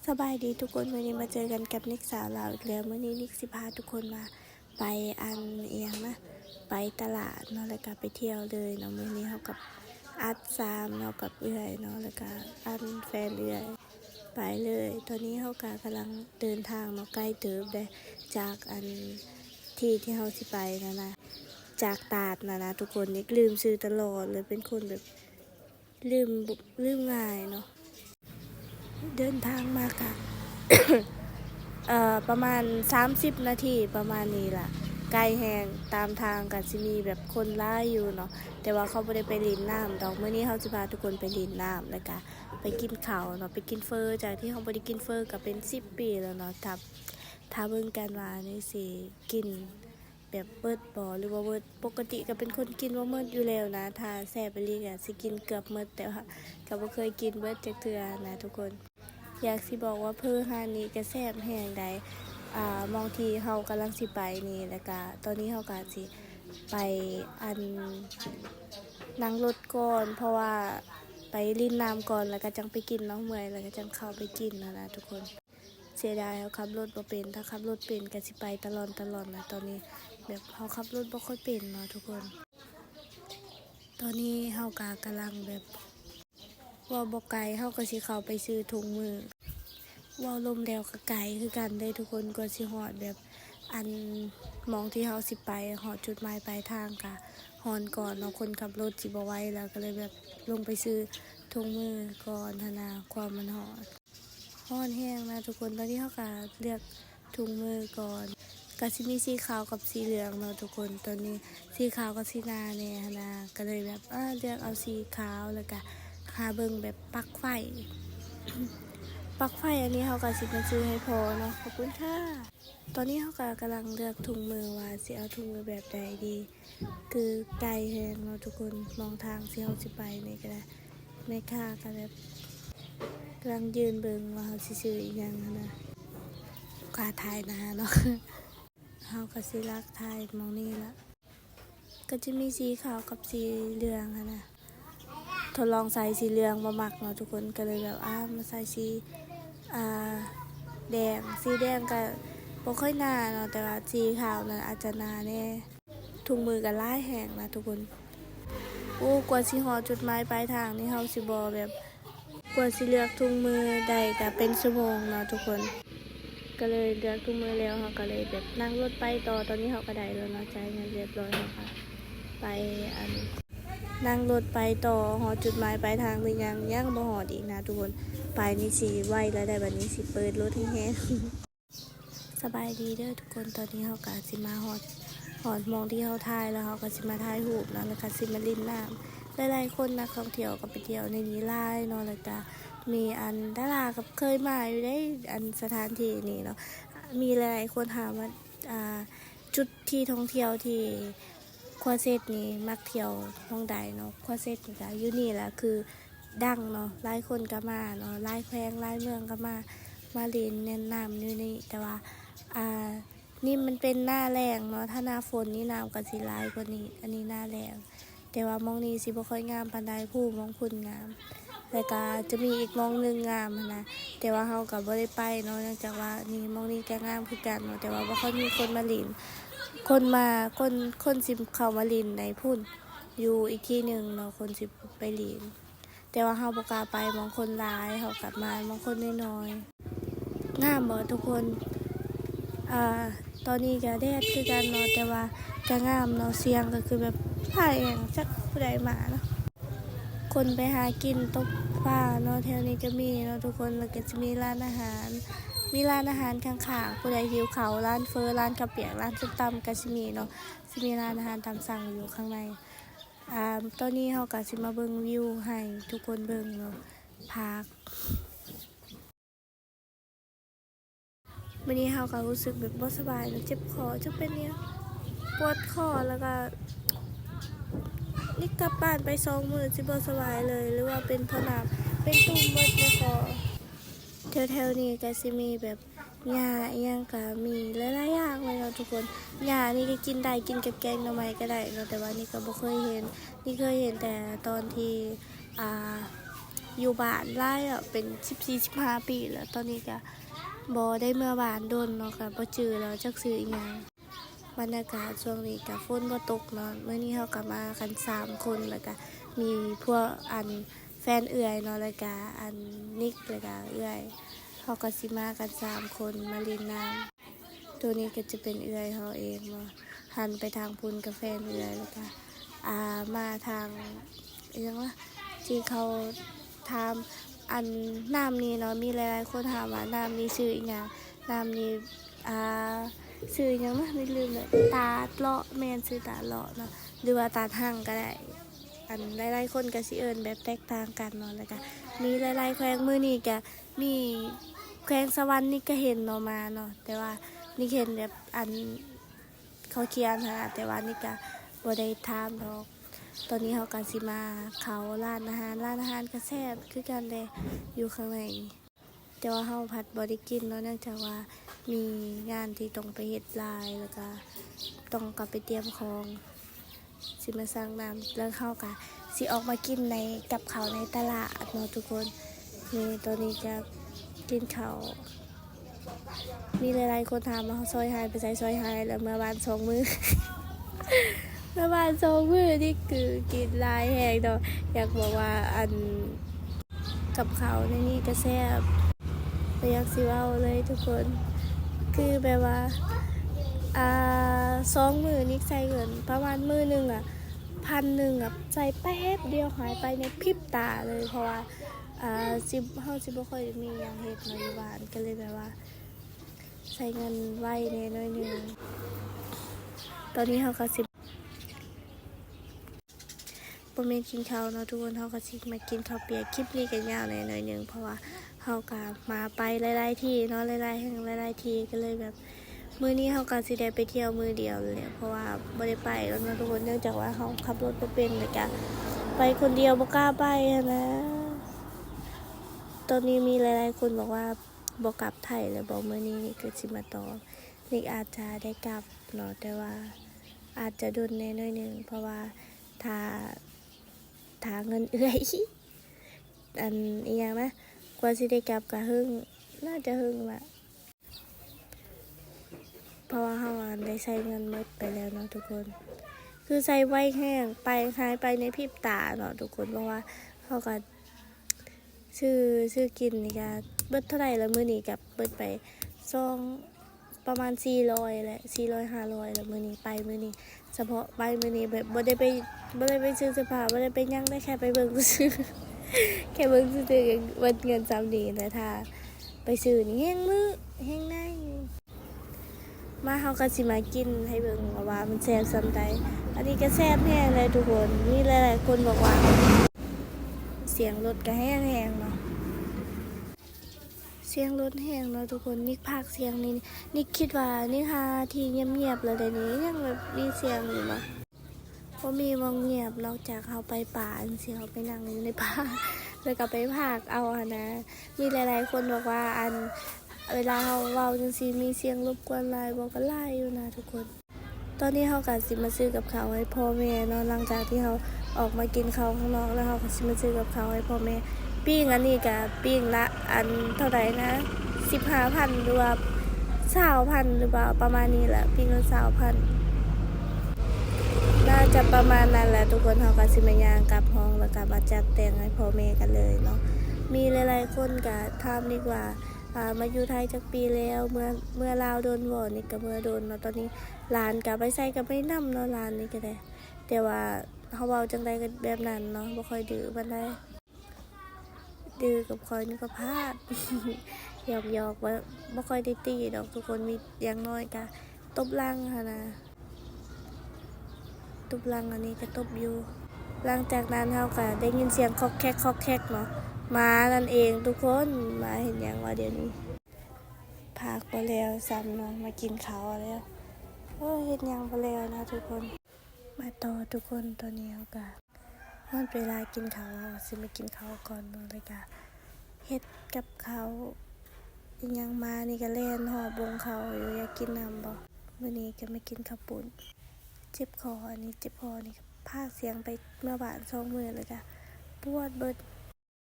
สบายดีทุกคนวันนี้มาเจอกันกับนิกสาวเราอีกแล้ววันนี้นิกสิพาทุกคนมาไปเอียงนะไปตลาดเนาะแล้วก็ไปเที่ยวเลยเนาะวันนี้เขากับอัดซามเนาะกับเอื่อยเนาะแล้วก็แฟนเอื่อยไปเลยตอนนี้เขากำลังเดินทางเนาะใกล้เติบได้จากที่เขาสิไปนะจากตาดนะทุกคนนิกลืมซื้อตลอดเลยเป็นคนแบบลืมง่ายเนาะเดินทางมากะ ประมาณ30นาทีประมาณนี้ล่ะไกลแหงตามทางกันสิมีแบบคนร้ายอยู่เนาะแต่ว่าเขาไม่ได้ไปลินน้ำดอกเมื่อนี้เขาจะพาทุกคนไปลินน้ำแล้วก็ไปกินข้าวเนาะไปกินเฟอจากที่เขาไม่ได้กินเฟอก็เป็น10 ปีแล้วเนาะถ้าเบิ่งกันว่านี่สิกินแบบเบิดบ่หรือว่าเบิดปกติก็เป็นคนกินว่าเมิดอยู่แล้วนะถ้าแซ่บไปลีก็สิกินเกือบเมิดแต่ว่าก็บ่เคยกินเบิดจักเทื่อนะทุกคนอยากสิบอกว่าเพอหานี้ก็แซ่บแห้งใดมองที่เฮากำลังสิไปนี่แล้วก็ตอนนี้เฮาก็สิไปนั่งรถก่อนเพราะว่าไปรินน้ำก่อนแล้วก็จังไปกินเนาะเมื่อยแล้วก็จังเข้าไปกินนะทุกคนเสียดายเฮาขับรถบ่เป็นถ้าขับรถเป็นก็สิไปตลอดนะตอนนี้แบบเฮาขับรถบ่ค่อยเป็นเนาะทุกคนตอนนี้เฮาก็กำลังแบบว่าบ่ไกลเฮาก็สิเข้าไปซื้อถุงมือว่าลมแล้วก็ไกลคือกันได้ทุกคนกว่าสิฮอดแบบมองที่เฮาสิไปฮอดจุดหมายปลายทางกะฮอนก่อนเนาะคนขับรถสิบ่ไหวแล้วก็เลยแบบลงไปซื้อถุงมือก่อนความมันฮ้อนแห้งนะทุกคนตอนนี้เฮาก็เลือกถุงมือก่อนก็สิมีสีขาวกับสีเหลืองเนาะทุกคนตอนนี้สีขาวกับสีนาเนี่ยนะก็เลยแบบเลือกเอาสีขาวแล้วก็หาเบิ่งแบบปลั๊กไฟ ปลั๊กไฟอันนี้เขาก็สิมาซื้อให้พอเนาะขอบคุณค่ะตอนนี้เขาก็กำลังเลือกถุงมือว่าสิเอาถุงมือแบบใดดีคือไกลแฮงเนาะทุกคนมองทางที่เขาสิไปนี่ก็ได้ไม่ค่าก็แบบกำลังยืนเบิ่งว่าเขาสิซื้ออีกอย่างนะกาถ่ายนะเนาะ เขาก็สิรักถ่ายมองนี่ละก็จะมีสีขาวกับสีเหลืองนะทดลองใส่สีเหลืองมามักเนาะทุกคนก็เลยแบบมาใส่สีแดงสีแดงก็บ่ค่อยหนาเนาะแต่ว่าสีขาวนั้นอาจจะหนาแน่ถุงมือก็ลายแห้งนะทุกคนกว่าสิฮอดจุดหมายปลายทางนี่เฮาสิบ่แบบกว่าสิเลือกถุงมือได้ก็เป็นชั่วโมงเนาะทุกคนก็เลยเลือกถุงมือแล้วเฮาก็เลยแบบนั่งรถไปต่อตอนนี้เฮาก็ได้แล้วเนาะจ่ายเงินเรียบร้อยแล้วค่ะไปนั่งรถไปต่อหอจุดหมายปลายทางหรือยังบ่หอดอีกนะทุกคนไปนี่สิไวแล้วได้บัดนี้สิเปิดรถให้แฮง สบายดีเด้อทุกคนตอนนี้เฮาก็สิมาหอดมองที่เฮาถ่ายแล้วเฮาก็สิมาถ่ายรูปนะแล้วก็สิมาเล่นน้ำหลายๆคนนักท่องเที่ยวก็ไปเที่ยวในนี้หลายเนาะแล้วก็มีดารากับเคยมาอยู่ได้สถานที่นี้เนาะมีหลายๆคนถามว่าจุดที่ท่องเที่ยวที่ควาเซตนี่มักเที่ยวห้องใดเนาะควาเซตนี่ก็อยู่นี่แหละคือดังเนาะหลายคนก็มาเนาะหลายแขวงหลายเมืองก็มาเล่นแนะนำอยู่นี่แต่ว่านี่มันเป็นหน้าแล้งเนาะถ้าหน้าฝนนี่น้ำก็สิหลายกว่านี้อันนี้หน้าแล้งแต่ว่ามองนี้สิบ่ค่อยงามปานใดผู้มองพุ่นงามแล้วก็จะมีอีกมองนึงงามนะแต่ว่าเฮาก็บ่ได้ไปเนาะเนื่องจากว่านี่มองนี้ก็งามคือกันเนาะแต่ว่าบ่ค่อยมีคนมาเล่นคนสิเข้ามาลินในพุ่นอยู่อีกที่หนึ่งเนาะคนสิไปลินแต่ว่าเฮาบ่กล้าไปมองคนหลายเฮากลับมามองคนน้อยๆงามบ่ทุกคนตอนนี้ก็แดดคือกันเนาะแต่ว่าก็งามเนาะเสียงก็คือแบบไผจักผู้ใดมาเนาะคนไปหากินตกปลาเนาะแถวนี้ก็มีเนาะทุกคนแล้วก็จะมีร้านอาหารข้างๆผู้ใดหิวข้าวร้านเฟอร้านข้าวเปียกร้านส้มตำก็สิมีเนาะสิมีร้านอาหารตามสั่งอยู่ข้างในตอนนี้เฮาก็สิมาเบิ่งวิวให้ทุกคนเบิ่งเนาะพักมื้อนี้เฮาก็รู้สึกแบบบ่สบายเนาะเจ็บคอจะเป็นเนี่ยปวดคอแล้วก็นี่กลับบ้านไป2 มื้อสิบ่สบายเลยหรือว่าเป็นเพราะน้ำเป็นตุ่มเบิดในคอแถวๆนี้ก็สิมีแบบหญ้าอีหยังก็มีหลายๆอย่างเลยเนาะทุกคนหญ้านี่ก็กินได้กินกับแกงหน่อไม้ก็ได้เนาะแต่ว่านี่ก็บ่เคยเห็นนี่เคยเห็นแต่ตอนที่ อยู่บ้านหลายอ่ะเป็น14-15 ปีแล้วตอนนี้ก็บ่ได้เมื่อบ้านโดนเนาะก็บ่จื้อแล้วจักซื้ออีหยังบรรยากาศช่วงนี้ก็ฝนบ่ตกเนาะมื้อนี้เฮาก็มากัน3คนแล้วก็มีพวกแฟนเอื้อยเนาะแล้วก็นิกแล้วก็เอื้อยเฮาก็สิมากัน3คนมาเล่นน้ำตัวนี้ก็จะเป็นเอื้อยเฮาเองเนาะหันไปทางพุ่นกับแฟนเอื้อยแล้วก็มาทางอิหยังวะที่เขาถามน้ำนี้เนาะมีหลายๆคนถามว่าน้ำนี้ชื่ออีหยังน้ำนี้ชื่ออีหยังนะไม่ลืมเลยตาเลาะแม่นชื่อตาเลาะเนาะหรือว่าตาหั่งก็ได้หลายๆคนก็สิเอิ้นแบบแตกต่างกันเนาะแล้วก็มีหลายๆแขวงมื้อนี้ก็มีแขวงสวรรค์นี่ก็เห็นเนาะมาเนาะแต่ว่านี่เห็นแบบเขาเขียนหาแต่ว่านี่ก็บ่ได้ถามดอกตอนนี้เฮาก็สิมาเขาร้านอาหารก็แซ่บคือกันเด้อยู่ข้างในแต่ว่าเฮาผัดบ่ได้กินเนาะเนื่องจากว่ามีงานที่ต้องไปเฮ็ดลายแล้วก็ต้องกลับไปเตรียมของสิมาสั่งน้ำแล้วเฮาก็สิออกมากินในกับข้าวในตลาดเนาะทุกคนนี่ตอนนี้จะกินข้าวมีหลายๆคนถามว่าซอยหายไปใส่ซอยหายแล้วเมื่อวาน2 มื้อ เมื่อวาน2 มื้อนี่คือกินหลายแฮงเนาะอยากบอกว่ากับข้าวในนี้ก็แซ่บบ่อยากสิเว้าเลยทุกคนคือแบบว่า2 มื้อนี่ใส่เงินประมาณมื้อนึง1,000ใส่แป๊บเดียวหายไปในพริบตาเลยเพราะว่าเฮาสิบ่ค่อยมีหยังเฮ็ดเนาะอยู่บ้านก็เลยแบบว่าใช้เงินไว้แน่น้อยนึงตอนนี้เฮาก็สิบ่แม่นกินข้าวเนาะทุกคนเฮาก็สิมากินข้าวเปียกคลิปนี้ก็ยาวหน่อยนึงเพราะว่าเฮาก็มาไปหลายๆที่เนาะหลายๆแห่งหลายๆที่ก็เลยแบบมื้อนี้เฮาก็สิได้ไปเที่ยวมื้อเดียวเลยเพราะว่าบ่ได้ไปแล้วเนาะทุกคนเนื่องจากว่าเฮาขับรถบ่เป็นแล้วก็ไปคนเดียวบ่กล้าไปนะตอนนี้มีหลายๆคนบอกว่าบ่กลับไทยแล้วบ่มื้อนี้นี่ก็สิมาต่อนี่อาจจะได้กลับเนาะแต่ว่าอาจจะโดนแน่น้อยนึงเพราะว่าถ้าเงินเอื้อยอีหยังนะกว่าสิได้กลับก็น่าจะหึงละเพราะว่าเฮาได้ใช้เงินหมดไปแล้วเนาะทุกคนคือใช้ไวแห้งไปหายไปในพริบตาเนาะทุกคนเพราะว่าเฮาก็ซื้อกินนี่ก็เบิดเท่าไหร่แล้วมื้อนี้ก็เบิดไปประมาณ400แหละ400-500แล้วมื้อนี้ไปมื้อนี้เฉพาะไปมื้อนี้แบบบ่ได้ไปซื้อเสื้อผ้าบ่ได้ไปหยังได้แค่ไปเบิ่งซื่อแค่เบิ่งซื่อๆก็เบิดเงินซ้ำนี้แต่ถ้าไปซื้อนี่แฮงในมาเฮาก็สิมากินให้เบิ่งว่ามันแซ่บส่ำใดอันนี้ก็แซ่บแฮงเลยทุกคนมีหลายๆคนบอกว่าเสียงรถก็แฮงเนาะเสียงรถแห้งเนาะทุกคนนี่ภาคเสียงนี่คิดว่านี่ค่ะที่เงียบๆแล้วเดี๋ยวนี้ยังแบบมีเสียงอยู่บ่มีมองเงียบนอกจากเขาไปป่าสิเขาไปนั่งอยู่ในป่าแล้วก็ไปพากเอานะมีหลายๆคนบอกว่าเวลาเขาเว้าจังซี่มีเสียงรบกวนหลายบ่ก็หลายอยู่นะทุกคนตอนนี้เฮาก็สิมาซื้อกับข้าวให้พ่อแม่เนาะหลังจากที่เฮาออกมากินข้าวข้างนอกแล้วเฮาก็สิมาซื้อกับข้าวให้พ่อแม่ปิ้งอันนี้ก็ปิ้งละเท่าไหร่นะ 15,000 หรือว่า 20,000 หรือเปล่าประมาณนี้แหละปิ้งละ 20,000 น่าจะประมาณนั้นแหละทุกคนเฮาก็สิมาย่างกลับห้องแล้วก็มาจัดแต่งให้พ่อแม่กันเลยเนาะมีหลายๆคนก็ถามดีกว่ามาอยู่ไทยจักปีแล้วเมื่อลาวโดนบ่นี่ก็เมื่อโดนเนาะตอนนี้หลานก็ไปใส่ก็ไปนำเนาะหลานนี่ก็ได้แต่ว่าเฮาเว้าจังได๋ก็แบบนั้นเนาะบ่ค่อยดื้อปานใดดื้อกับข้อยนี่ก็พลาด หยอกว่าบ่ค่อยได้ตีดอกทุกคนมีอย่างน้อยก็ตบหลังหั่นนะตบหลังอันนี้ก็ตบอยู่หลังจากนั้นเฮาก็ได้ยินเสียงคอกแคกเนาะมานั่นเองทุกคนมาเห็นหยังว่าเดี๋ยวนี้พากบ่แล้วซ้ำเนาะมากินข้าวแล้วเฮ็ดหยังบ่แล้วนะทุกคนมาต่อทุกคนตอนนี้เฮาก็มันเวลากินข้าวแล้วสิมากินข้าวก่อนเนาะเลยก็เฮ็ดกับข้าวอีหยังมานี่ก็เล่นหอบบงเขาอยู่อยากกินน้ำบ่มื้อนี้ก็มากินข้าวปุ้นเจ็บคออันนี้เจ็บคอนี่พากเสียงไปเมื่อวาน2 มื้อแล้วก็ปวดเบิด